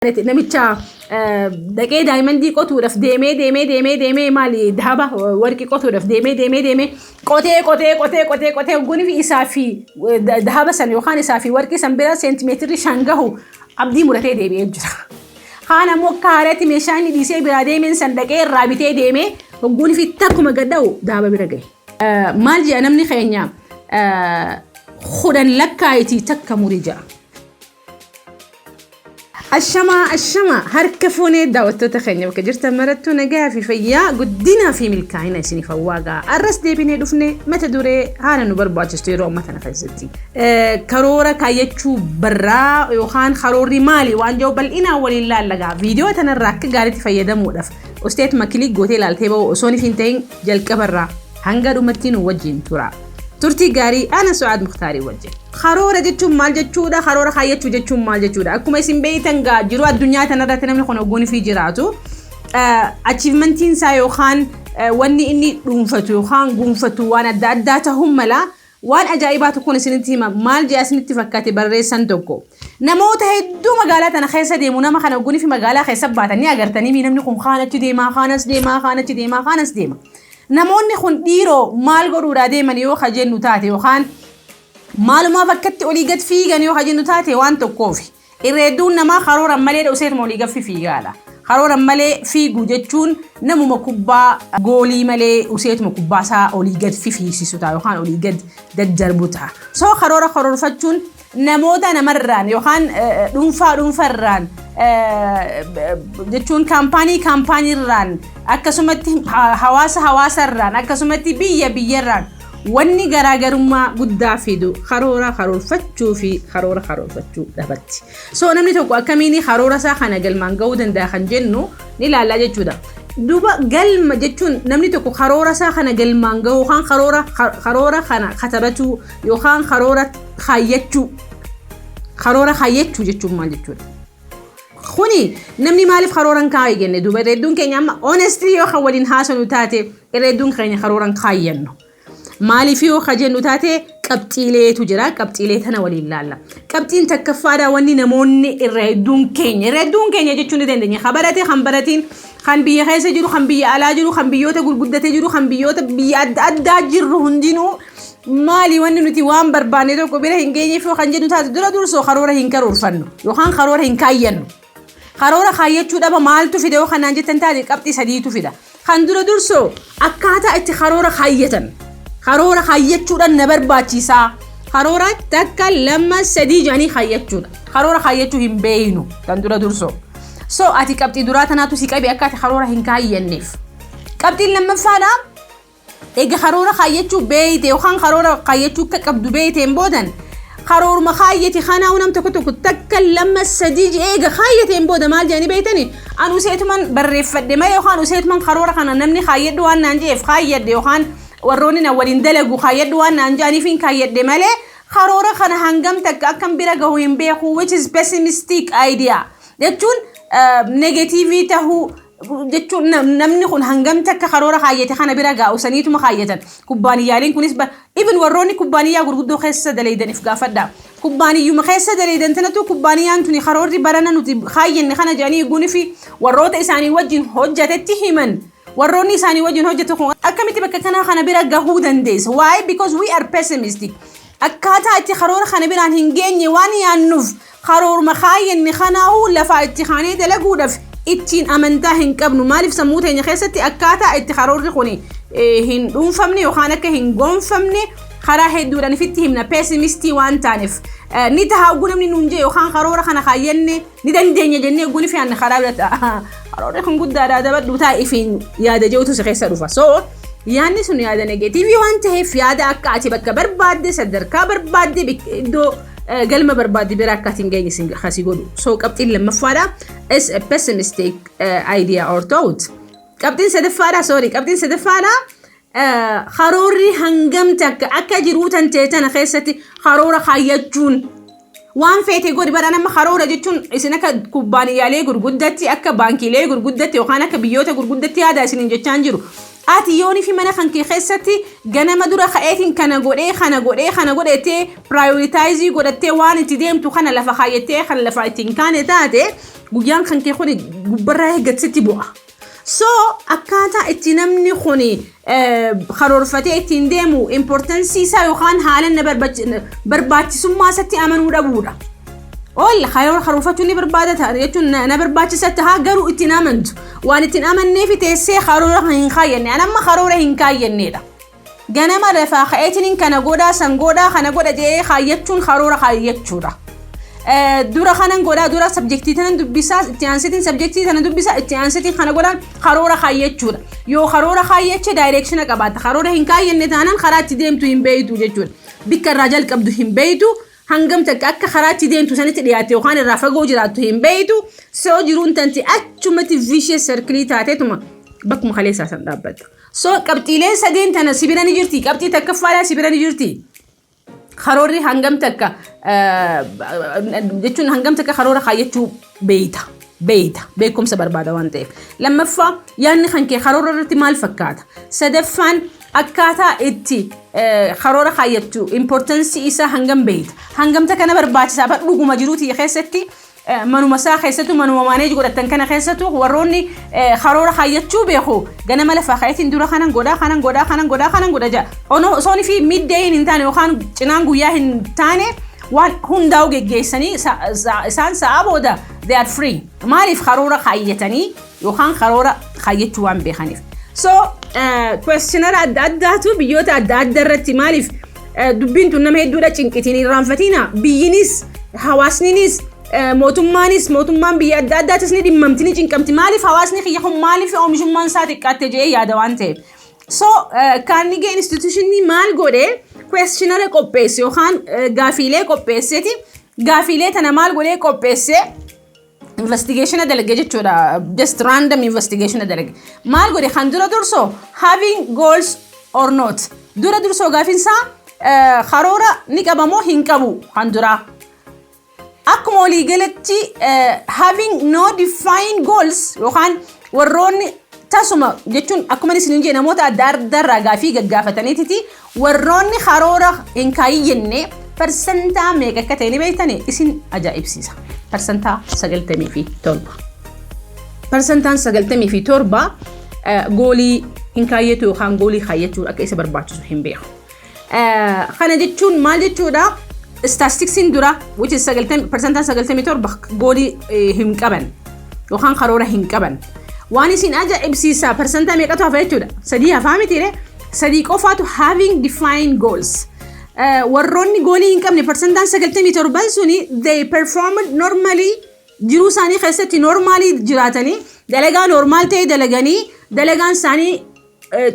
نمتشا دقي دايما دي قطو رف ديمي مالي ذهبه ورقي قطو رف ديمي قوتي وقوني في إسافي ذهبه سن يوخان إسافي ورقي سنبرا سنتيمتر شانغهو عبدي مرتي ديمي يجرا خانا موكارتي مشاني دي سي برا ديمي سن دقي رابطي ديمي وقوني في تاكو مقدو ذهبه برقي مالجي أنا مني خينيا خودن لكايتي تكا مريجا الشما هركفوني داوتو تخني وكجرت مرتو نجافي فيا قدنا في ملكاينا سيني فواقا الرس دي بيني دفني متى دوري هانا نبربا تشتيرو مثلا خيزتي كارورا كايتشو برا يوخان خروري مالي وانجو بل إنا ولله لغا فيديو تنراك قالت فيا دمو دف استيت مكلي قوتي لالتيبا وصوني فينتين جلك برا هنگا دومتين وجين تورا ترتي غاري أنا سعاد مختاري وجه خرورة جتشوم مال جتشودا خرورة خايتشو جتشوم مال جتشودا أكو ما يسمى بيتنجا جرو الدنيا تنرى تنمي خنوجوني في جراتو achievements سايو خان واني إني قنفتو خان قنفتو وانا داتهم ملا وان أجايبات تكون سنتي مال جاس نتفكاتي بري سنتوكو نموت هيدو مقالات أنا خيسة ديمونا ما خنوجوني في مقالة خيسة باتني أجرتني مين منكم خانة ديما خانس ديما نموني خن ديرو مال غرورا ديما يو خجن نتاتي وخان مال ما فكرت أولي قد فيه جن يو خجن نتاتي وانتو كوفي الردون ما خرورا ملي دوسيت مولي قد في قالا خرورا ملي في جوجتشون نمو مكوبا غولي ملي وسيت مكوبا سا أولي قد في سيسوتا وخان أولي قد دجربوتا سو خرور فتشون نمودا نمران يوخان دونفران جتون كامباني ران أكسمتي حواس ران أكسمتي بيا ران واني غراغرما قد فيدو خرور فتشو في خرور فتشو دبتي سو نمني توكو أكميني خرورة ساخنا قلمان قودن داخن جنو نلا لا جتشو دوبا قلم جتون نمني توكو خرورة ساخنا قلمان قو خان خرورة خنا خطبتو يوخان خرورة خايتشو جتشو مال جتشو خوني نمني مالف خرورا كاي جنة دوبا ردون كي نعم honestly يو خوالين حاسن وتاتي ردون خيني خرورا كاي جنو مالي فيو خجن وتاتي كبتيلي تجرا كبتيلي تنا ولله لا كبتين تكفادا وني نموني ردون كيني جتشو ندين خبرتين خان بيه خيسة جرو خان بيه على جرو خان بيوتا قول قدة جرو خان بيوتا بيأد جرو هندينو مالي وانو نتي وان برباني تو كبيرة هنجيني فيو خان جنو تاتي دور سو خرورة هنكرور فنو يوخان خرورة هنكاينو خرورة خايتشو دابا مالتو في دو خان نانجي تنتادي كبتي سديتو في دا خان دور سو أكاتا اتي خرورة خايتن خرورة خايتشو دا نبرباتي سا خرورة تكا لما سدي جاني خايتشو دا خرورة خايتشو هم بينو تان دور سو سو اتي كبتي دوراتنا تو سيكاي أكاتي خرورة هنكاين نيف كبتي لما فانا إيجا خرورة خايتشو بيتي وخان خرورة خايتشو كبدو بيتي مبودن خرور مخايتي خانا ونم تكتو تكلم السديج إيجا خايتي مبودا مال جاني بيتني أنا وسيت من بريف فدما يوخان وسيت من خرورة خانا نمني خايت دوان نانجي في خايت يوخان وروني نولين دلقو خايت دوان نانجاني فين خايت دمالي خرورة خانا هنگم تكا كم بيرغو ينبيخو which is pessimistic idea يجون negativity تهو جتون نمني خون هنگم تك خرورة خايتي خانا بيرغا وسنيتو مخايتا كوبانيالين كونسبة even وروني كوبانيا غرغدو خيسة دليدن إفقافة دا كوبانيو مخيسة دليدن تنتو كوبانيان توني خروري برانا نتي خاين خانا جاني يقوني في وروت إساني وجين هجة تتهمن وروني إساني وجين هجة تخون أكامتي بكا كنا خانا بيرغا هودن ديس why because we are pessimistic أكاتا اتي خرورة خانا بيران هنگيني واني النف خرور مخاين نخاناو لفا اتخاني دلقو دف اتين أمنتهن كابنو مالف سموتهن يخيستي أكاتا اتخارور رخوني هن دون فمني وخانك هن قوم فمني خرا هدوراني فتهم بيسيمستي وان تانف نيتها وقونا من نونجي وخان خرورة خانا خايني ندن ديني جني وقوني في عن خرابلت خرورة خن قد دادا دبت دوتا إفين يادا جوتو سخيسة رفا سو يعني سنو يادا نيجاتيفي وانتهي في يادا أكاتي بكا بربادي صدر كبربادي بكدو قلما بربادي براكاتين جاي سنج خاسي قولو سو كابتين لما فارا is a pessimistic idea or thought كابتين سدفارا خروري هنگمتك أكا جروتان تيتانا خيستي خرورة خايتجون وان فيتي قولي برانا ما خرورة جتون إسناكا كوبانيا لي قرقودتي أكا بانكي لي قرقودتي وخاناكا بيوتا قرقودتي هذا سنين جتان جرو آتي يوني في مناخن كي خيستي جانا مدورة خايتين كنا قولي تي prioritize قولتي وان تديم تو خانا لفا خايتي خانا لفا تنكاني تاتي guyyaan kan kee khuni gubbarraa eeggatsitti bu'a. So akkaataa itti namni khuni karoorfatee ittiin deemu importance isaa yookaan haala barbaachisummaa isatti amanuu dhabuudha. Olla karoorfachuun ni barbaadata jechuun na barbaachisatti haa garuu ittiin amantu waan ittiin amanneef teessee karoora hin kaayyanne anamma karoora hin kaayyanneedha. Ganama lafaa ka'eetiin kana godhaa san godhaa kana godha jedhee kaayyachuun karoora kaayyachuudha. Dura kanan godhaa dura subjectii tanan dubbisaa itti aansitiin subjectii tanan dubbisaa itti aansitiin kana godhaan karoora kaayyachuudha. Yoo karoora kaayyache direction qabaata karoora hin kaayyanne taanaan karaa itti deemtu hin beeytu jechuudha. Bikka irraa jalqabdu hin beeytu hangam takka akka karaa itti deemtu sanitti dhiyaate yookaan irraa fagoo jiraattu hin beeytu soo jiruun tanti achumatti vicious circle taateetuma bakkuma kaleessaa san dhaabbatta. So qabxiileen sadeen tana sibira ni jirti qabxii takkaffaadhaa sibira ni jirti. Karoorri hangam takka jechuun hangam takka karoora kaayyachuu beeyta beekumsa barbaada waan ta'eef. Lammaffaa yaadni kan kee karoora irratti maal fakkaata? Sadaffaan akkaataa itti karoora kaayyachuu importance isaa hangam beeyta? Hangam takka na barbaachisaa dhuguma jiruutii keessatti manuma isaa keessattuu manuma manage godhatan kana keessattuu warroonni karoora kaayyachuu beeku ganama lafaa ka'eetiin dura kanan godhaa jaa osoonii fi midday hin taane yookaan cinaan guyyaa hin taane waan hundaa'u geggeessanii isaan sa'a booda they are free maaliif karoora kaayyatanii yookaan karoora kaayyachuu waan beekaniif. So questionnaire adda addaatu biyyoota adda addaa irratti maaliif dubbiin tun nama hedduudha cinqitiin irraanfatina biyyinis hawaasninis mootummaan biyya adda addaatis ni dhimmamti ni cinqamti maaliif hawaasni kiyya kun maaliif oomishummaan isaa xiqqaatte jedhee yaada waan ta'eef. So Carnegie Institutionii maal godhee questionnaire qopheesse yookaan gaafiilee qopheesseeti gaafiilee tana maal godhee qopheesse investigation dalage jechuudha just random investigation dalage maal godhe kan dura dursoo having goals or not dura dursoo gaafiinsaa karoora ni qabamoo hin qabu kan duraa. Akkuma walii galatti having no defined goals yookaan warroonni tasuma jechuun akkuma isin jee namoota adda addaa gaafii gaggaafataniiti warroonni karoora hin kaayyenne persentaa meeqa akka ta'e ni beektanii isin ajaa'ibsiisa. Persentaa 97. Persentaan 97 goolii hin kaayyatu yookaan goolii kaayyachuu akka isa barbaachisu hin beeku. Kana jechuun maal jechuudha? Statistiksiin dura which is 97% goolii hin qaban yookaan karoora hin qaban. Waan isin ajaa'ibsiisa persentaa meeqatu hafa jechuudha? 3 hafaa mitiire 3 qofaatu having defined goals. Warroonni goolii hin qabne persentaan 97 suni they performed normally jiruu isaanii keessatti normally jiraatanii dalagaa normaal ta'e dalaganii dalagaan isaanii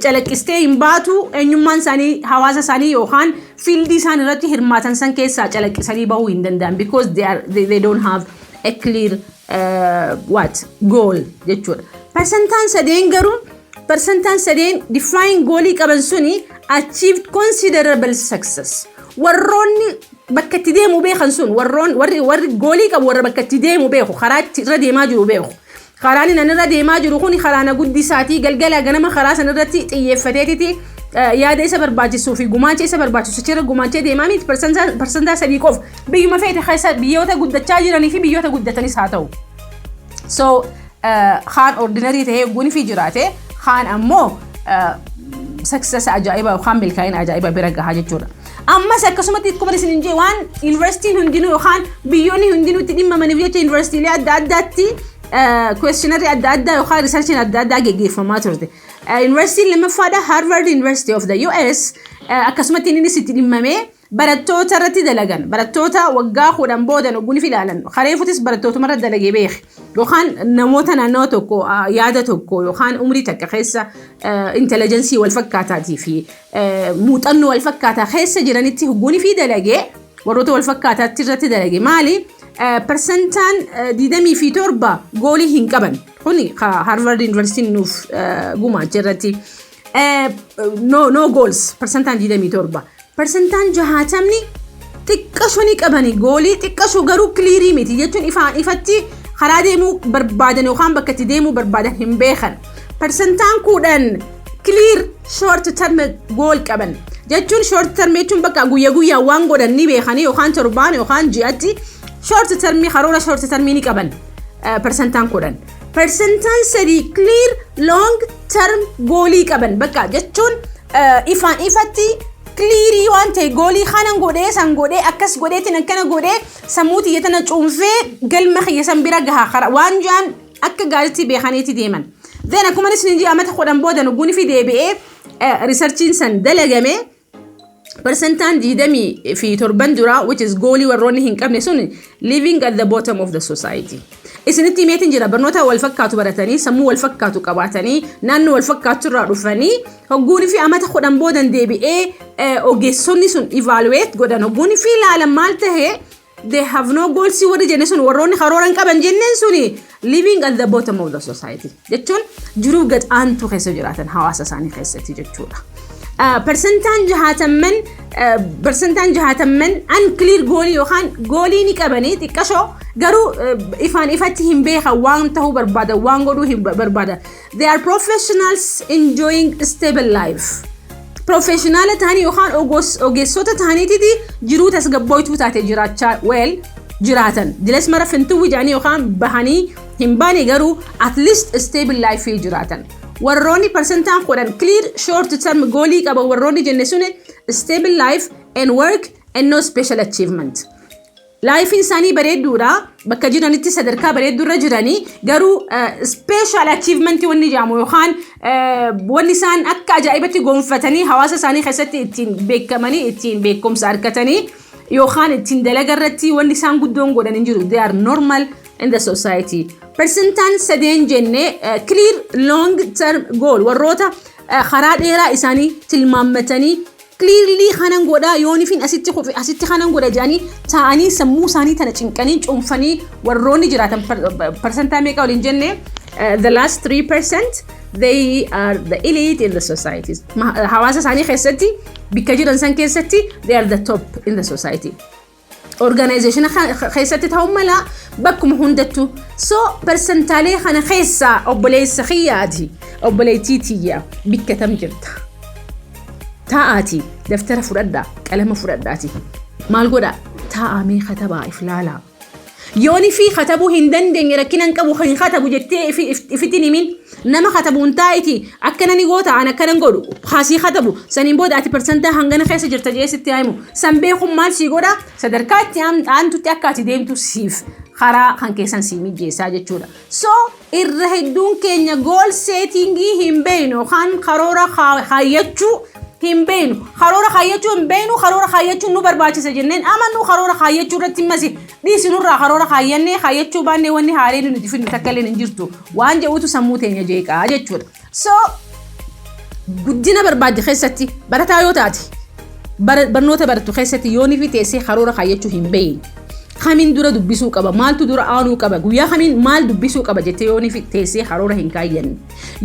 calaqqistee hin baatu eenyummaan isaanii hawaasa isaanii yookaan fiildii isaanii irratti hirmaatan san keessaa calaqqisanii bahuu hin danda'an because they don't have a clear goal jechuudha. Persentaan sadeen garuu persentaan sadeen define goalii qaban suni achieved considerable success. Warroonni bakka itti deemu beekan sun warri goolii qabu warra bakka itti deemu beeku karaa irra deemaa jiru beeku. Karaan inni irra deemaa jiru kun karaana guddisaatii galgala ganama karaa san irratti xiyyeeffateeti yaada isa barbaachisuu fi gumaacha isa barbaachisu jira gumaacha deemaa miti persentaa sadii qof biyyuma feete keessa biyyoota guddachaa jiranii fi biyyoota guddatanis haa ta'u. So kaan ordinary ta'ee guni fi jiraate kaan ammoo success ajaa'iba yookaan milkaa'ina ajaa'iba bira gahaa jechuudha. Ammas akkasumatti akkuma isin jee waan universitiin hundinuu yookaan biyyoonni hundinuu itti dhimmamaniif jecha universitiilee adda addaatti questionnaire adda addaa yookaan researchiin adda addaa geggeeffamaa turte. Universitiin lammaffaadha Harvard University of the US akkasumatti innis itti dhimmamee barattoota irratti dalagan barattoota waggaa 10 boodan oguun filaalan kareefutis barattootuma irratti dalagee beek yookaan namoota naannoo tokko yaada tokko yookaan umrii takka keessa intelligence wal fakkaataatii fi muuxannoo wal fakkaataa keessa jiranitti oguun fi dalagee warroota wal fakkaataatti irratti dalagee maali persentaan 27 goolii hin qaban kuni Harvard University nuuf gumaacha irratti no goals persentaan 27 persentaan 60 xiqqashoo ni qabani goolii xiqqashoo garuu clearii miti jechuun ifatti karaa deemuu barbaadan yookaan bakka itti deemuu barbaadan hin beekan persentaan 10 clear short term goal qaban jechuun short term jechuun bakka guyyaa waan godhan ni beekanii yookaan torbaan yookaan ji'atti short term karoora short term ni qaban percentaan kudhan. Percentaan sadii clear long term goolii qaban bakka jechuun ifaan ifatti clearii waan ta'e goolii kanan godhee san godhee akkas godheetiin akkana godhee sammuuti yetana cuunfee galma xiyyasan bira gahaa waan jaan akka gaariitti beekaniiti deeman. Then akkuma isin jii amata kudhan booda nuguuni fi deebi'ee researchiin san dalagame percentaan 27 dura which is goolii warroonni hin qabne sun living at the bottom of the society. Isinitti meetiin jira barnoota wal fakkaatu baratanii sammuu wal fakkaatu qabaatanii naannoo wal fakkaatu irraa dhufanii hogguuni fi amata kudhan boodan deebi'ee ogeessonni sun evaluate godhan hogguuni fi ilaalan maal tahee they have no goals warri jenne sun warroonni karooran qaban jenneen suni living at the bottom of the society jechuun jiruu gad aantu keessa jiraatan hawaasa isaanii keessatti jechuudha. Percentaan jahatamman unclear goolii yookaan goolii ni qabanii xiqqashoo garuu ifaan ifatti hin beekan waan tahuu barbaada waan godhuu hin barbaada. They are professionals enjoying stable life. Professional tahanii yookaan ogeessota tahaniititi jiruu tasgabbooytuu taate jiraachaa jiraatan. Diles mara fintuwwi jaanii yookaan bahanii hin baane garuu at least stable life jiraatan. Warroonni percentaan kudhan clear short term goolii qaba warroonni jenne sune stable life and work and no special achievement. Life isaanii bareedduudha bakka jiranitti sadarkaa bareedduurra jiranii garuu special achievement wanni jaamu yookaan wanni isaan akka ajaa'ibatti gonfatanii hawaasa isaanii keessatti ittiin beekamanii ittiin beekumsa argatanii yookaan ittiin dalagarratti wanni isaan guddoon godhan hin jiru. They are normal in the society. Percentaan sadeen jenne clear long term goal warroota karaa dheeraa isaanii tilmaammatanii clearly kanan godha yoonifin asitti kanan godha jedhanii taa'anii sammuu isaanii tana cinqanii cuunfanii warroonni jiraatan percentaa meeqa waliin jenne the last 3% they are the elite in the societies. Hawaasa isaanii keessatti bikka jiran san keessatti they are the top in the society. Organization keessatti ta'uu mala bakkuma hundattu so persentaalee kana keessa obboleessa xiyyaati obboleettiitiyya bikka tam jirta taa'aati daftara fudhadhaa qalama fudhadhaati maal godha taa'amee katabaa iflaalaa yooni fi katabuu hin dandeenye rakkinan qabu hin katabu jettee ifitin himin nama katabuun taa'iti akkana ni goota an akkanan godhu haasii katabu saniin booda ati percentaa hangana keessa jirta jeesitti himu san beekuun maal sii godha sadarkaatti aantutti akka ati deemtu siif karaa kan keessan sii mijjeessaa jechuudha. So irra hedduun keenya goal settingii hin beeknu yookaan karoora kaayyachuu hin beeknu karoora kaayyachuu hin beeknu karoora kaayyachuu nu barbaachisa jenneen amannu karoora kaayyachuu irratti masi dhiisinurraa karoora kaayyannee kaayyachuu baannee wanni haaleen nuti finnu takkaleen hin jirtu waan jedhutu sammuu teenya jeeqaa jechuudha. So guddina barbaadde keessatti barataa yoo taate barnoota barattu keessatti yoonii fi teessee karoora kaayyachuu hin beeknu. Kamiin dura dubbisuu qaba maaltu dura aanuu qaba guyyaa kamiin maal dubbisuu qaba jettee yoonii fi teessee karoora hin kaayyanne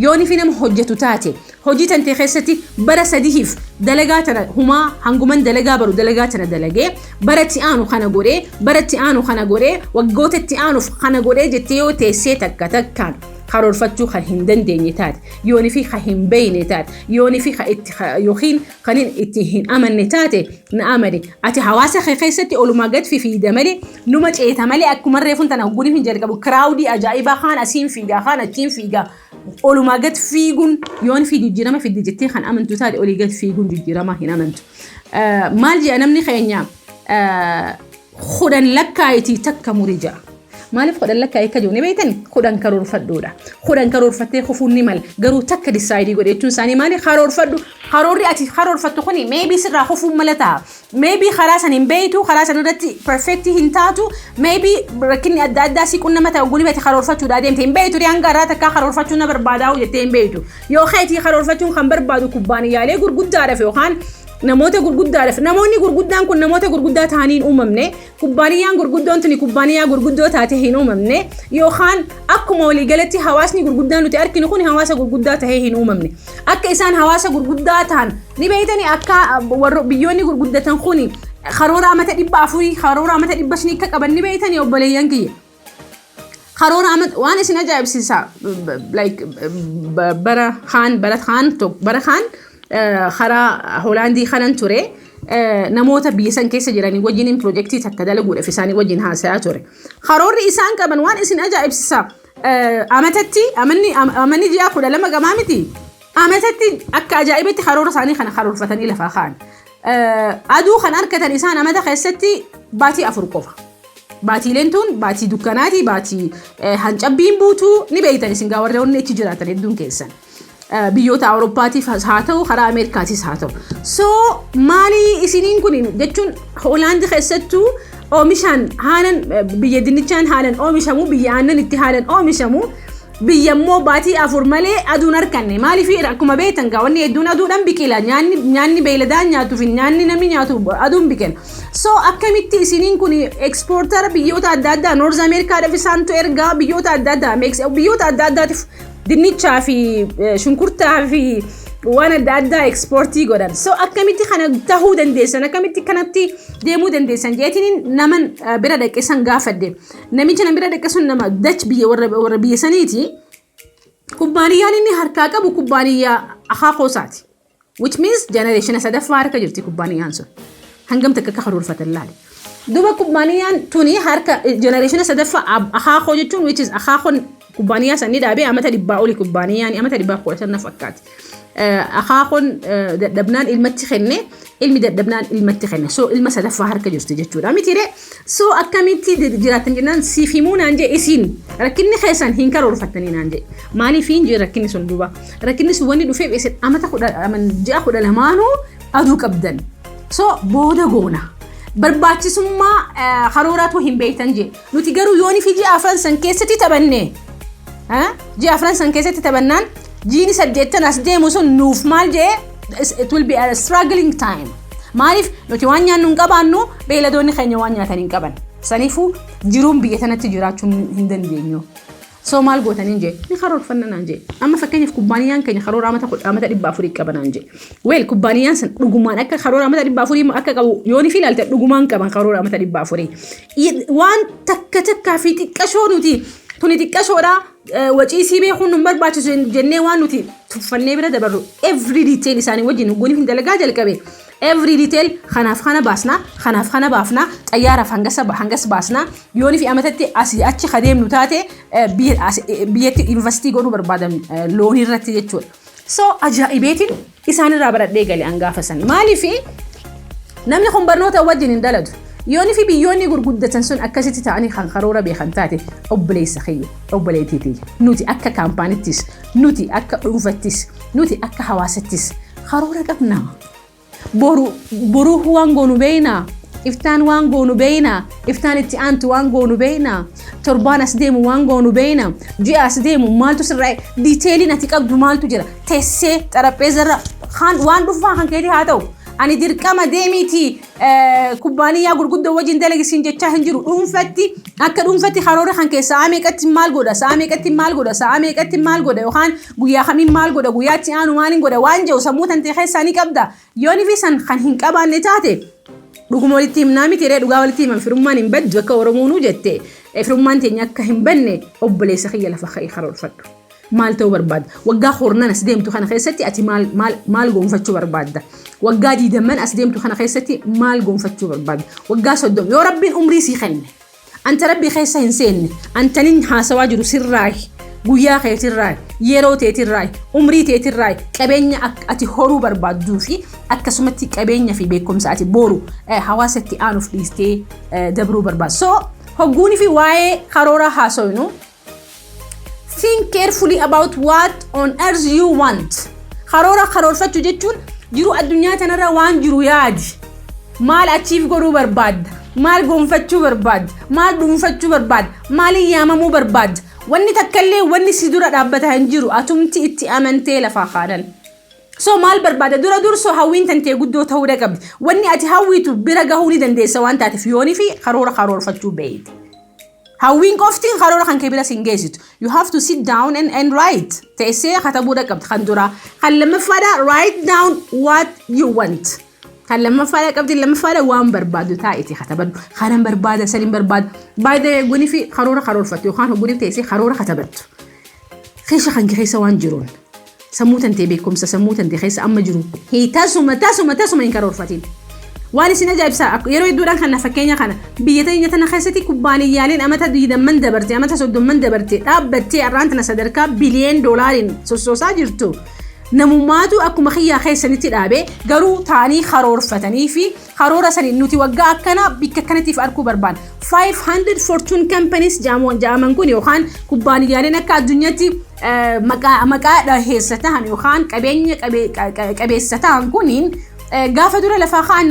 yoonii fi nama hojjetu taate hojii tante keessatti bara sadiif dalagaa tana humaa hanguman dalagaa baru dalagaa tana dalagee baratti aanu kana godhee baratti aanu kana godhee waggootatti aanuuf kana godhee jettee yoo teessee takka takkaan karoorfachuu kan hin dandeenye taate yoonii fi kan hin beekne taate yoonii fi yookiin kan itti hin amanne taate na amane ati hawaasa keessatti olumaa gad fiida malee numa ceeta malee akkuma reefuun tana gudin hin jalqabu kiraawdii ajaa'ibaa kaan asiin fiigaa kaan achiin fiigaa olumaa gad fiiguun yoonii fi jijjiirama fidde jettee kan amantu taate olii gad fiiguun jijjiirama hin amantu. Maal jedha namni keenya kudhan lakkaayitii takka murijaa. Maaliif kudhan lakkaa'ee akka jiru ni beektan kudhan karoorfadhuudha. Kudhan karoorfattee kufuun ni mala garuu takka decide godhe jechuun isaanii maali karoorfadhu karoorri ati karoorfattu kuni maybe sirraa kufuun mala ta'a. Maybe karaa san hin beektu karaa san irratti perfect hin taatu maybe rakkinni adda addaa si qunnama ta'u guni beekti karoorfachuudha deemte hin beektu hanga irraa takka karoorfachuu na barbaadaa jettee hin beektu. Yoo keetii karoorfachuun kan barbaadu kubbaaniyyaalee gurguddaadhaaf yookaan namoota gurguddaadhaaf namoonni gurguddaan kun namoota gurguddaa ta'anii hin uumamne kubbaaniyyaan gurguddoon tuni kubbaaniyyaa gurguddoo taate hin uumamne yookaan akkuma waliigalatti hawaasni gurguddaan nuti arginu kun hawaasa gurguddaa tahee hin uumamne akka isaan hawaasa gurguddaa ta'an ni beeytanii akka biyyoonni gurguddatan kun karoora amata 400 karoora amata 500 akka qaban ni beeytanii obboleeyyan kiyya karoora amata waan isin ajaa'ibsiisa like bara khaan خرا هولندي خلنا توري namoota biyya san keessa jiranii wajjin projektii takka dalaguudhaaf isaanii wajjin haasayaa ture. Karoorri isaan qaban waan isin ajaa'ibsiisa. Amatatti amanni ji'a 12 gamaa miti. Amatatti akka ajaa'ibatti karoora isaanii kana karoorfatanii lafaa kaan. Aduu kan argatan isaan amata keessatti baatii 4 qofa. Baatiileen tun baatii dukkanaati, baatii hancabbiin buutuu ni beeytan isin gaa warra itti jiraatan hedduun keessan. Biyyoota Awurooppaatiif haa ta'u karaa Ameerikaatiis haa ta'u. So maali isiniin kun jechuun Hoolaandi keessattuu oomishaan haalan biyya dinnichaan haalan oomishamu, biyya aannan itti haalan oomishamu, biyya immoo baatii 4 malee aduun arganne. Maaliif akkuma beektan gaa wanni hedduun aduudhaan biqila. Nyaanni beeyladaan nyaatu fi nyaanni namni nyaatu aduun biqila. So akkamitti isiniin kun exporter biyyoota adda addaa North Americaadhaaf isaantu ergaa biyyoota adda addaa biyyoota adda addaatiif dinnichaa fi shunkurtaa fi waan adda addaa exportii godhan. So akkamitti kana tahuu dandeessan, akkamitti kanatti deemuu dandeessan jeetiin naman bira dhaqqeessan gaafadde. Namichi nama bira dhaqqeessun nama Dutch biyya warra biyya saniiti. Kubbaaniyaan inni harkaa qabu kubbaaniyyaa Akaakoosaati. Which means generation sadaffaa harka jirti kubbaaniyaan sun. Hangam takka akka karoorfatan laale. Duba kubbaaniyaan tuni harka generation sadaffaa Akaakoo jechuun which is Akaakoon kubbaaniyaa sanni dhaabee amata 100 oli kubbaaniyaan amata 115 fakkaati. Akaakoon dadhabnaan ilmatti kenne, ilmi dadhabnaan ilmatti kenne. So ilma sadaffaa harka jirti jechuudha mitiire. So akkamitti jiraatan jennaan siif himuu naan jee isin rakkinni keessan hin karoorfattanii naan jee. Maaliif hin jee rakkinni sun duba. Rakkinni sun wanni dhufeef isin amata 12 aduu qabdan. So booda goona. Barbaachisummaa karooraatu hin beektan jee. Nuti garuu yooni fi ji'a afran san keessatti taphanne. Ji'a afran san keessatti taphannaan jiini 8 as deemu sun nuuf maal jee it will be a struggling time. Maaliif nuti waan nyaannu hin qabaannu beeyladoonni keenya waan nyaatan hin qaban. Saniifuu jiruun biyya tanatti jiraachuu hin dandeenyu. So maal gootaniin jee ni karoorfannaan jee. Amma fakkeenyaaf kubbaaniyaan keenya karoora amata 400 qabanaan jee. Wel kubbaaniyaan san dhugumaan akka karoora amata 400 akka qabu yooni fi ilaalte dhugumaan qaban karoora amata 400. Waan takka fi xiqqashoo nuti tuni xiqqashoodha wacii beekuun nu barbaachisu jennee waan nuti tuffannee bira dabarru every detail isaanii wajjin guniif hin dalagaa jalqabe. Every detail kanaaf kana baasna, kanaaf kana baafna, xayyaaraaf hangas baasna. Yooni fi amatatti asii achi kadeemnu taate biyyatti investii godhuu barbaadan loonii irratti jechuudha. So ajaa'ibeetiin isaanirraa baradhee galee angaafa san. Maaliif namni kun barnoota wajjin hin daladu. Yooni fi biyyoonni gurguddatan sun akkasitti ta'anii kan karoora beekan taate obboleessa kiyya, obboleettiitii. Nuti akka kaampaanittis, nuti akka dhuunfattis, nuti akka hawaasattis karoora qabna. Boruu waan goonu beeyna, iftaan waan goonu beeyna, iftaan itti aantu waan goonu beeyna, torbaan as deemu waan goonu beeyna, ji'a as deemu maaltu sirraa detailiin ati qabdu maaltu jira. Teessee xarapheezarra waan dhufaa kan keetii haa ta'u. Ani dirqama deemiti kubbaaniyaa gurguddoo wajjin dalagisiin jechaa hin jiru. Dhuunfatti akka dhuunfatti karoora kan keessa meeqatti maal godha, meeqatti maal godha, meeqatti maal godha yookaan guyyaa kamiin maal godha, guyyaatti aanu maaliin godha waan jedhu sammuu tantee keessaa ni qabda. Yooni fi san kan hin qabaanne taate dhuguma walitti himnaa miti dhugaa walitti himan firummaan hin baddu akka Oromoonuu jette. Firummaan teenya akka hin banne obboleessa kiyya lafa karoorfadhu. Maal ta'uu barbaadda? Waggaa hornan as deemtu kana keessatti ati maal gonfachuu barbaadda? Waggaa 20 as deemtu kana keessatti maal gonfachuu barbaadda? Waggaa 30 yoo rabbiin umrii sii kenne anta rabbii keessa hin seenne antanin haasawaa jiru sirraayi guyyaa keetirraayi yeroo teetirraayi umrii teetirraayi qabeenya ati horuu barbaadduu fi akkasumatti qabeenya fi beekumsa ati boru hawaasatti aanuuf dhiistee dabruu barbaadda. So hogguunii fi waa'ee karoora haasawinu. Think carefully about what on earth you want. Karoorfachuu jechuun jiru addunyaa tanarra waan jiru yaadi. Maal achiif godhuu barbaadda? Maal gonfachuu barbaadda? Maal dhuunfachuu barbaadda? Maal yaamamuu barbaadda? Wanni takkallee wanni si dura dhaabbata hin jiru atumti itti amantee lafaa kaadan. So maal barbaadda? Dura dursoo hawwiin tantee guddoo ta'uu qabdi. Wanni ati hawwiitu bira gahuu ni dandeessa waan taateef yoonii fi karoorfachuu beeyte. Hawwiin qoftiin karoora kan keebila singeessitu. You have to sit down and write. Teessee katabuudha qabdi kan dura. Kan lammaffadha write down what you want. Kan lammaffadha qabdi lammaffadha waan barbaadu taa'iti katabadhu. Kanan barbaada saniin barbaada. Baay'ee guni fi karoorfatu yookaan guni teessee karoora katabattu. Keessa kan keessa waan jiruun. Sammuu tantee beekumsa sammuu tantee keessa amma jiru. Tasuma hin karoorfatin. waan isin ajaa'ibsaa yeroo hedduudhaan kan fakkeenya kana biyya tana keessatti kubbaaniyyaaleen amata 20 dabarte amata 30 dabarte dhaabbattee arraan tana sadarkaa biliyoon doolaariin sossoosaa jirtu namummaatu akkuma xiyyaa keessanitti dhaabee garuu taanii karoorfatanii fi karoora sanii nuti waggaa akkana bikka kanatiif arkuu barbaanna 500 fortune companies jaaman kun yookaan kubbaaniyyaaleen akka addunyaatti maqaa dhaheessa ta'an yookaan qabeenya qabeessa ta'an kuniin gaafa dura lafaa kaan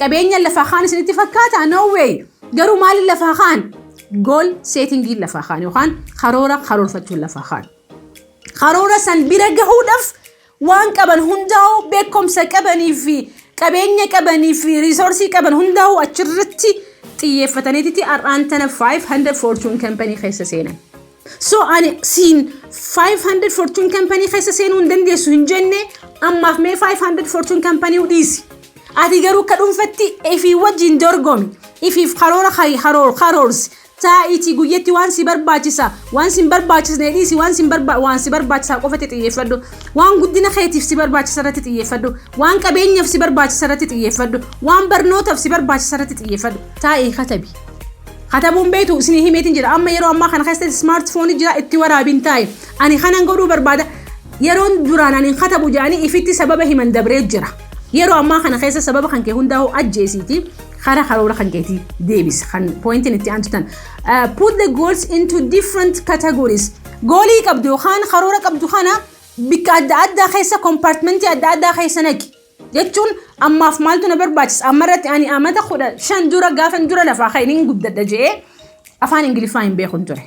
qabeenya lafaa kaan isinitti fakkaata no way garuu maali lafaa kaan goal setting lafaa kaan yookaan karoorfachuun lafaa kaan karoora san bira gahuudhaaf waan qaban hundaa'u beekumsa qabanii fi qabeenya qabanii fi resource qaban hundaa'u achirratti xiyyeeffataniiti arraan tana 500 fortune company keessa seenan so ani siin 500 fortune company keessa seenuu hin dandeessu hin jenne ammaaf mee 500 fortune company udhiisi ati garuu ka dhuunfatti ifii wajjin dorgomi ifiif karoorsi taa'iti guyyatti waan si barbaachisa waan si barbaachisne dhiisi waan si barbaachisa qofatti xiyyeeffadhu waan guddina keetiif si barbaachisa irratti xiyyeeffadhu waan qabeenyaaf si barbaachisa irratti xiyyeeffadhu waan barnootaaf si barbaachisa irratti xiyyeeffadhu taa'ii katabuun beetu isinii himeetiin jira amma yeroo ammaa kana keessatti smartphone jira itti waraabin taa'e ani kanan godhuu barbaada yeroon duraan ani katabu jaanii ifitti sababa himan dabree jira yeroo ammaa kana keessa sababa kan kee hundaa'u ajjeesiiti karoora kan keetii deebis kan pointin itti aantutan put the goals into different categories goolii qabdu yookaan karoora qabdu kana bikka adda addaa keessa compartmentii adda addaa keessa naqi jechuun ammaaf maaltu na barbaachisa ammarratti ani amata 15 dura gaafan dura lafaa kainin guddadha jee afaan ingiliffaa hin beekun ture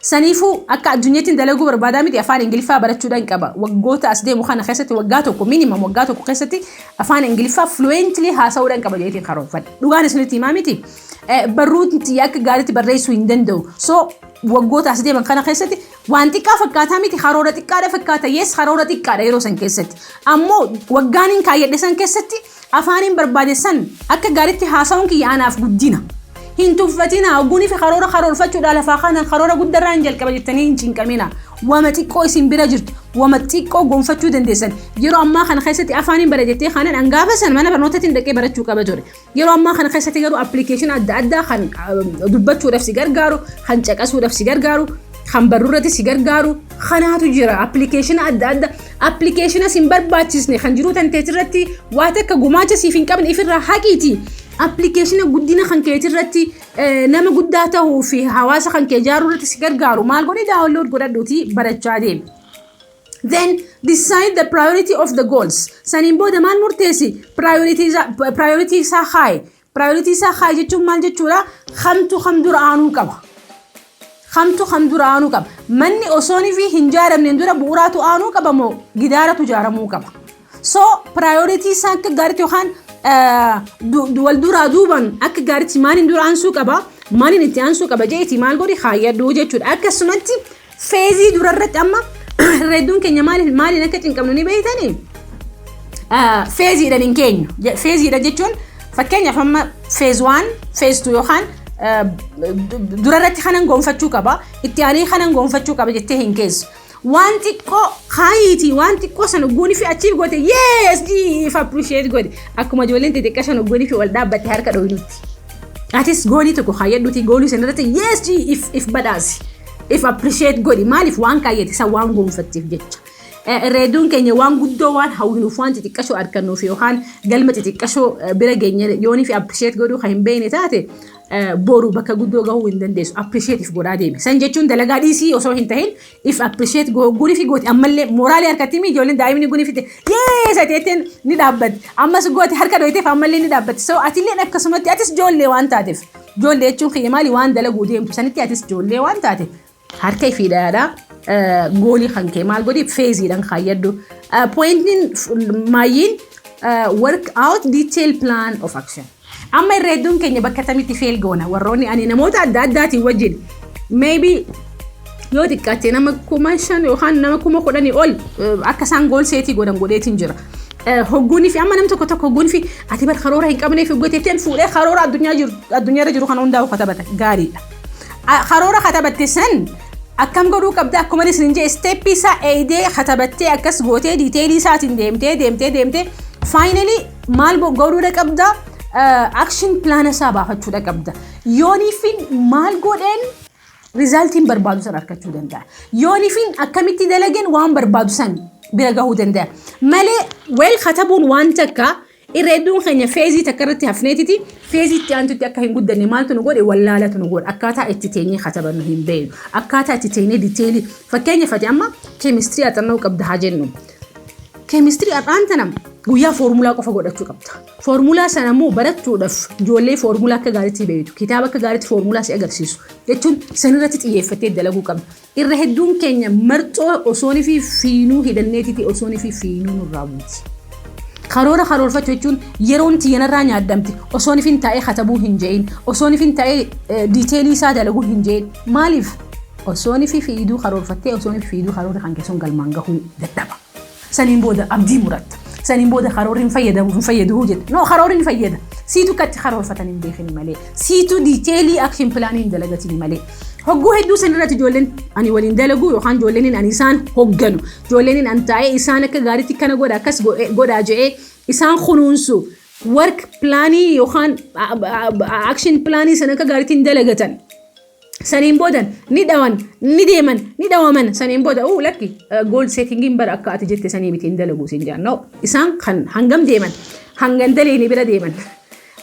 saniifuu akka addunyaatti dalaguu barbaadaa miti afaan ingiliffaa barachuudhaan qaba waggoota as deemu kana keessatti waggaa tokko minimum waggaa tokko keessatti afaan ingiliffaa fluently haasa'uudhaan qaba jeetiin karoorfadha dhugaan isinitti himaa miti barruutti akka gaariitti barreessuu hin danda'u so waggoota as deeman kana keessatti waan xiqqaa fakkaataa miti karoora xiqqaadha fakkaata yes karoora xiqqaadha yeroo san keessatti ammoo waggaaniin kaayyadhe san keessatti afaaniin barbaadesan akka gaariitti haasa'uun kiyya anaaf guddina hin tuffatina oguuni fi karoorfachuudha lafaa kana karoora guddarraan jalqaba jettanii hin cinqamina wama xiqqoo isin bira jirtu wama xiqqoo gonfachuu dandeessan yeroo ammaa kana keessatti afaaniin bara jettee kanan angaafasan mana barnootaatiin dhaqee barachuu qaba ture yeroo ammaa kana keessatti garuu application adda addaa kan dubbachuudhaaf si gargaaru kan caqasuudhaaf si gargaaru kan barruurratti si gargaaru kanaatu jira application adda adda application isin barbaachisne kan jiru tanteetirratti waa takka gumaacha siif hin qabne ifirraa haqiiti application guddina kan keetirratti nama guddaa ta'uu fi hawaasa kan kee jaaruurratti si gargaaru maal godhi download godhadhuuti barachaa deemi then decide the priority of the goals saniin booda maal murteessi priority isaa high jechuun maal jechuudha kam dura aanuu qaba manni osoonii fi hin jaaramneen dura bu'uuraatu aanuu qaba moo gidaaratu jaaramuu qaba so priority isaa akka gaariitti yookaan wal duraa duuban akka gaariitti maaliin dura aansuu qaba maaliin itti aansuu qaba jeeti maal godhi haayyaduu jechuudha akkasumatti feezii durarratti amma redduun keenya maaliin akka cinqabnu ni beeytanii feeziidhaan hin keenyu feeziidha jechuun fakkeenyaaf amma feez 1 feez 2 yookaan durarratti kanan gonfachuu qaba itti aanee kanan gonfachuu qaba jettee hin keessu waan xiqqoo kaayitii waan xiqqoo san ogguunii fi achiif goote yes if appreciate godhe akkuma ijoolleen xixiqqaa san ogguunii fi wal dhaabbatte harka dhooyinutti atis goolii tokko kaayyadhuuti goolii san irratti yes if badhaasi if appreciate godhi maaliif waan kaayyate san waan gonfatteef jecha reeduun keenya waan guddoo waan hawwinuuf waan xixiqqashoo argannuuf yookaan galma xixiqqashoo bira geenye yoonii fi appreciate godhuu kan hin beekne taate boru bakka guddoo gahuu hin dandeessu appreciate if godhaa deemi san jechuun dalagaa dhiisii osoo hin tahin if appreciate goonii fi gooti ammallee mooraalii harkatti mi ijoolleen daa'imni goonii fi yes ateeteen ni dhaabbatti ammas gooti harka dhoyiteef ammallee ni dhaabbatti so atilleen akkasumatti atis ijoollee waan taateef ijoollee jechuun kiyya maali waan dalaguu deemtu sanitti atis ijoollee waan taateef harka ifiidhaadha goolii kan kee maal godhi feeziidhaan kaayyaddu pointiin maayiin work out detailed plan of action amma irreedduun keenya bakka tamitti fail goona warroonni ani namoota adda addaatiin wajjin maybe yoo xiqqaatte nama 5,000 yookaan nama 10,000 ol akka isaan gool seetii godhan godheetiin jira hogguunii fi amma nam tokko hogguunii fi ati bar karoora hin qabneef hoggoteetteen fuudhee karoora addunyaarra jiru kan hundaa'u katabata gaariidha karoora katabatte san akkam godhuu qabda akkuma isin jee steppii isaa eedee katabattee akkas gootee diiteelii isaatiin deemtee finally maal godhuudha qabda action plan sabaafachuu qabda yoonifin maal godhen resultiin barbaadu san arkachuu danda'a yoonifin akkamitti dalagen waan barbaadu san bira gahuu danda'a malee weel katabuun waan takka irreedduun keenya feezii takka irratti hafneetiti feezii itti aantutti akka hin guddanne maaltu nu godhe wallaalatu nu godhe akkaataa itti teenyee katabannu hin beeynu akkaataa itti teenyee diteelii fakkeenya fati amma keemistirii axannoo qabda haa jennu keemistirii axaantanam guyyaa foormulaa qofa godhachuu qabda foormulaa sana immoo barachuudhaaf ijoollee foormulaa akka gaariitti beeytu kitaaba akka gaariitti foormulaa si agarsiisu jechuun sanirratti xiyyeeffattee dalaguu qabda irra hedduun keenya marxoo osoonii fi fiinuu hidhanneetiti osoonii fi fiinuu nurraa buuti karoora karoorfachuu jechuun yeroon tiyyanarraa nyaadamti osoonii fi taa'ee katabuu hin je'in osoonii fi taa'ee diiteelii isaa dalaguu hin je'in maaliif osoonii fi fiiduu karoorfattee osoonii fi fiiduu karoora kan keessoon galmaan gahuu dadhaba saniin booda abdii muratta saniin booda karoorri hin fayyadu jette no karoorri hin fayyada siitu katti karoorfatan hin beekani malee siitu diiteelii action plaanii hin dalagatin malee hogguu hedduu sanirratti ijoolleen ani waliin dalagu yookaan ijoolleen ani isaan hogganu ijoolleen ani taa'ee isaan akka gaariitti kana godha akkas godhaa je'ee isaan kunuunsu work plaanii yookaan action plaanii sana akka gaariitti hin dalagatan saniin boodan ni dhawan ni deeman ni dhawaman saniin booda lakki goal settingiin bara akka ati jette sanii miti hin dalagu sin jaannoo isaan kan hangam deeman hangan daleeni bira deeman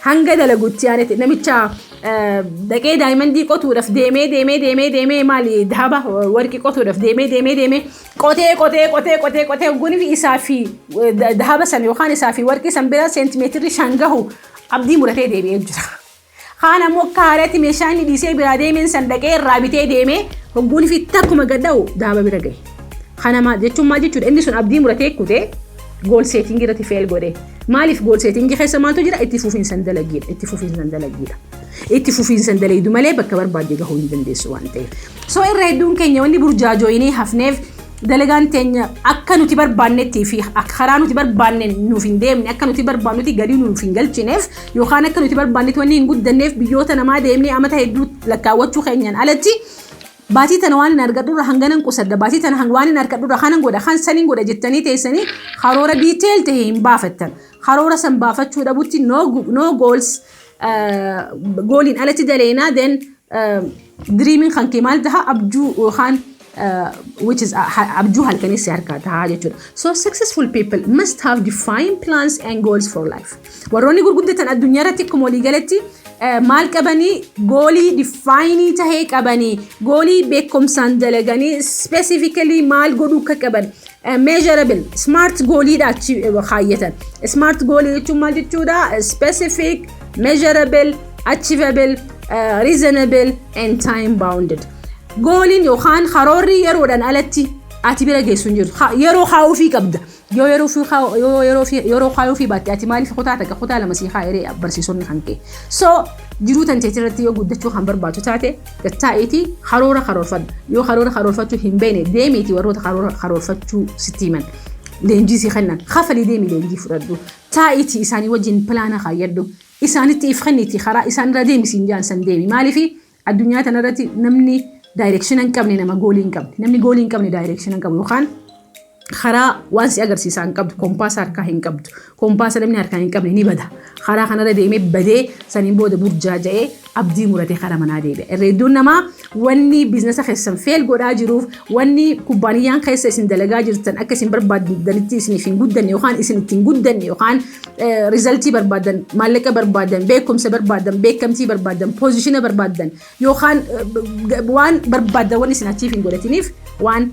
hanga dalagutti yaanete namicha dhaqee daayimandii qotuudhaaf deemee maali dhaba warqii qotuudhaaf deemee qotee gunifi isaa fi dhaba san yookaan isaa fi warqii san bira seentimeetirii 5 gahu abdii muratee deebi'ee jira. Kaan ammoo kaareetti meeshaan inni dhiisee biraa deemeen san dhaqee irraa bitee deemee gunifi takkuma gadda'u dhaba bira gahe. Kanama jechuun maal jechuudha inni sun abdii muratee kutee goal setting irratti fail godhe. Maaliif goal setting keessa maaltu jira itti fufiinsan dalagiidha itti fufiinsan dalagiidu malee bakka barbaadde gahuu hin dandeessu waan ta'eef so irra hedduun keenya wanni burjaajooyinee hafneef dalagaan teenya akka nuti barbaannetti fi karaa nuti barbaanne nuuf hin deemne akka nuti barbaannuti gadi nuuf hin galchineef yookaan akka nuti barbaannetti wanni hin guddanneef biyyoota namaa deemnee amata hedduu lakkaawwachuu keenyaan alatti baatii tana waan hin argadhurra hanganan qusadda baatii tana waan hin argadhurra kanan godha kan saniin godha jettanii teessanii karoora diiteel ta'e hin baafattan karoora san baafachuu dhabutti no goals goaliin alatti daleenaa then dreaming kan kee maal taha abjuu yookaan which is abjuu halkanissi harkaa tahaa jechuudha. So successful people must have defined plans and goals for life. Warroonni gurguddatan addunyaa irratti akkuma walii galatti maal qabanii goolii difaayinii tahee qabanii goolii beekumsaan dalaganii specifically maal godhuu akka qaban measurable smart gooliidha achi kaayyatan. Smart goolii jechuun maal jechuudha specific measurable achievable reasonable and time bounded. Gooliin yookaan karoorri yeroodhaan alatti ati bira geessu hin jiru yeroo kaa'uufii qabda yoo yeroo kaa'uufii baatte ati maaliif kutaa lama sii kaa'ee barsiisonni kan kee so jiruu tan teetii irratti yoo guddachuu kan barbaadu taate gattaa'iitii karoora karoorfadhu yoo karoora karoorfachuu hin beekne deemiitii warroota karoora karoorfachuu sitti himan leenjii sii kennan kafalii deemii leenjii fudhadhu taa'iitii isaanii wajjin pilaana kaayyadhu isaanitti ifkanniitii karaa isaanirra deemisiin jaansan deemi maaliif addunyaa tanarratti namni direction hin qabne nama goolii hin qabne namni goolii hin qabne direction hin qabu yookaan karaa waan si agarsiisaa hin qabdu kompaasa harkaa hin qabdu kompaasa namni harkaa hin qabne ni bada karaa kanarra deemee badee saniin booda burjaaja'ee abdii muratee karaa manaa deebi'a irra hedduun namaa wanni biizinasa keessan feel godhaa jiruuf wanni kubbaaniyyaan keessa isin dalagaa jirtan akka isin barbaadanitti isiniif hin guddanne yookaan isin ittiin guddanne yookaan rizaltii barbaadan maallaqa barbaadan beekumsa barbaadan beekamtii barbaadan poozishina barbaadan yookaan waan barbaadan wanni isin achiif hin godhatiniif waan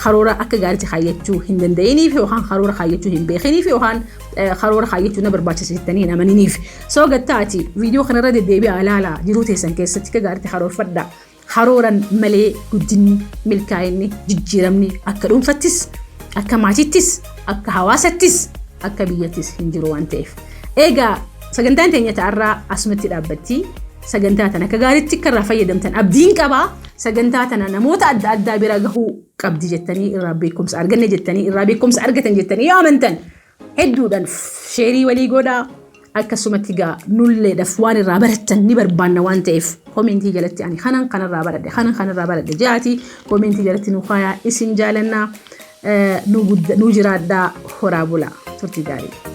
karoora akka gaariitti kaayyachuu hin danda'iniif yookaan karoora kaayyachuu hin beekiniif yookaan karoora kaayyachuu na barbaachisa jettanii hin amaniniif soo gattaati viidiyoo kanarra deddeebi'aa ilaalaa jiruu teessan keessatti akka gaariitti karoorfadhaa karooran malee guddinni milkaa'inni jijjiiramni akka dhuunfattis akka maatittis akka hawaasattis akka biyyattis hin jiru waan ta'eef eegaa sagantaan teenya ta'arraa asumatti dhaabbatti sagantaa tana akka gaariitti akka irraa fayyadamtan abdiin qabaa sagantaa tana namoota adda addaa bira gahuu qabdi jettanii irraa beekumsa arganne jettanii irraa beekumsa argatan jettanii yoo amantan hedduudhaan sheerii walii godhaa akkasumatti gaa nulleedhaaf waan irraa barattan ni barbaanna waan ta'eef koomentii jalatti ani kanarraa baradhe jaati koomentii jalatti nu kaayaa isin jaalannaa nu jiraadhaa horaa bulaa turtii gaarii.